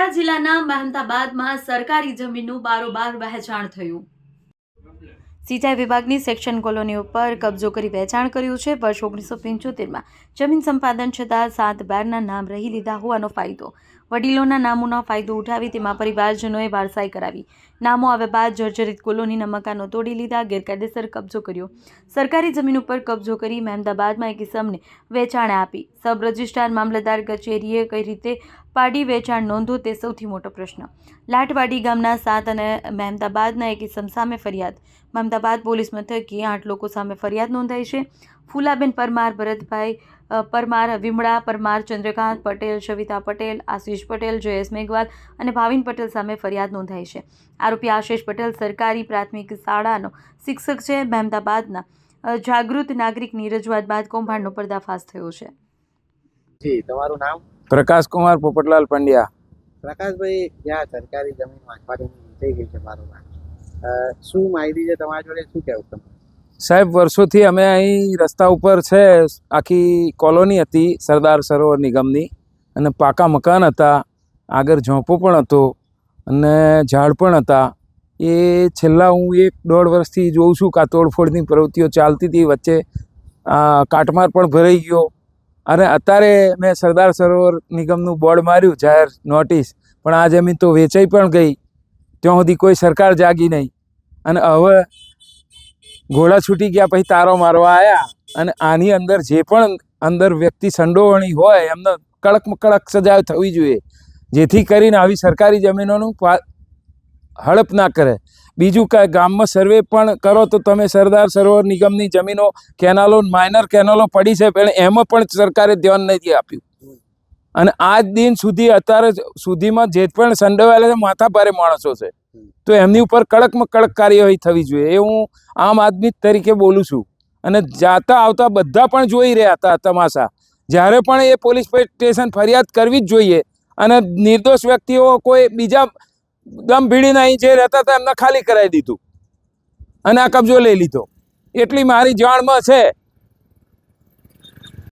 વડોદરા જિલ્લાના મહેમદાબાદમાં સરકારી જમીનનું બારોબાર વહેંચાણ થયું। સિંચાઈ વિભાગની સેક્શન કોલોની ઉપર કબજો કરી વેચાણ કર્યું છે। વર્ષ 1975માં જમીન સંપાદન છતાં 7 બારના નામ રહી લીધા હોવાનો ફાયદો। વડીલોના નામોનો ફાયદો ઉઠાવી તેમાં પરિવારજનોએ વારસાઈ કરાવી। નામો આવ્યા બાદ જર્જરિત કોલોનીના મકાનો તોડી લીધા, ગેરકાયદેસર કબજો કર્યો। સરકારી જમીન ઉપર કબજો કરી મહેમદાબાદમાં એક ઇસમને વેચાણે આપી। સબ રજિસ્ટ્રાર મામલતદાર કચેરીએ કઈ રીતે પાડી વેચાણ નોંધો તે સૌથી મોટો પ્રશ્ન। લાટવાડી ગામના 7 અને મહેમદાબાદના એક ઇસમ સામે ફરિયાદ। મહેમદાબાદ પોલીસ મથકે 8 લોકો સામે ફરિયાદ નોંધાઈ છે। ફૂલાબેન પરમાર, ભરતભાઈ પરમાર, વિમળા પરમાર, ચંદ્રકાંત પટેલ, સવિતા પટેલ, આશીષ પટેલ, જયેશ મેઘવાલ અને ભાવિન પટેલ સામે ફરિયાદ નોંધાઈ છે। આરોપી આશીષ પટેલ સરકારી પ્રાથમિક શાળાનો શિક્ષક છે। મહેમદાબાદના જાગૃત નાગરિકની રજૂઆત બાદ કૌભાંડનો પર્દાફાશ થયો છે। જી, તમારું નામ? प्रकाश कुमार पोपटलाल पंड्या। પ્રકાશભાઈ, જ્યાં સરકારી જમીન વાંચવાની થઈ ગઈ છે બારોબાર, શું માહિતી છે તમારા જોડે, શું કહેવું તમે? સાહેબ, વર્ષોથી અમે અહીં રસ્તા ઉપર છે, આખી કોલોની હતી સરદાર સરોવર નિગમની, અને પાકા મકાન હતા, આગળ ઝોંપો પણ હતો અને ઝાડ પણ હતા। એ છેલ્લા હું 1-1.5 વર્ષથી જોઉં છું કે આ તોડફોડની પ્રવૃત્તિઓ ચાલતી હતી। વચ્ચે કાટમાળ પણ ભરાઈ ગયો, અને અત્યારે મેં સરદાર સરોવર નિગમનું બોર્ડ માર્યું, જાહેર નોટિસ, પણ આ જમીન તો વેચાઈ પણ ગઈ। ત્યાં સુધી કોઈ સરકાર જાગી નહીં, અને હવે ઘોડા છૂટી ગયા પછી તારો મારવા આવ્યા। અને આની અંદર જે પણ અંદર વ્યક્તિ સંડોવણી હોય એમને કડકમાં કડક સજા થવી જોઈએ, જેથી કરીને આવી સરકારી જમીનોનું હડપ ના કરે। બીજું કાંઈ ગામમાં સર્વે પણ કરો તો તમે સરદાર સરોવર નિગમની જમીનો, કેનાલો, માઇનર કેનાલો પડી છે, પણ એમાં પણ સરકારે ધ્યાન નથી આપ્યું। અને આજ દિન સુધી અત્યારે સુધીમાં જે પણ સંડોવાયેલા છે માથા ભારે માણસો છે, તો એમની ઉપર કડકમાં કડક કાર્યવાહી થવી જોઈએ, એ હું આમ આદમી તરીકે બોલું છું। અને જાતા આવતા બધા પણ જોઈ રહ્યા હતા તમાશા। જ્યારે પણ એ પોલીસ સ્ટેશન ફરિયાદ કરવી જ જોઈએ, અને નિર્દોષ વ્યક્તિઓ કોઈ બીજા દમ ભીડીને અહીં જે રહેતા હતા એમને ખાલી કરાવી દીધું અને આ કબજો લઈ લીધો। એટલી મારી જાણમાં છે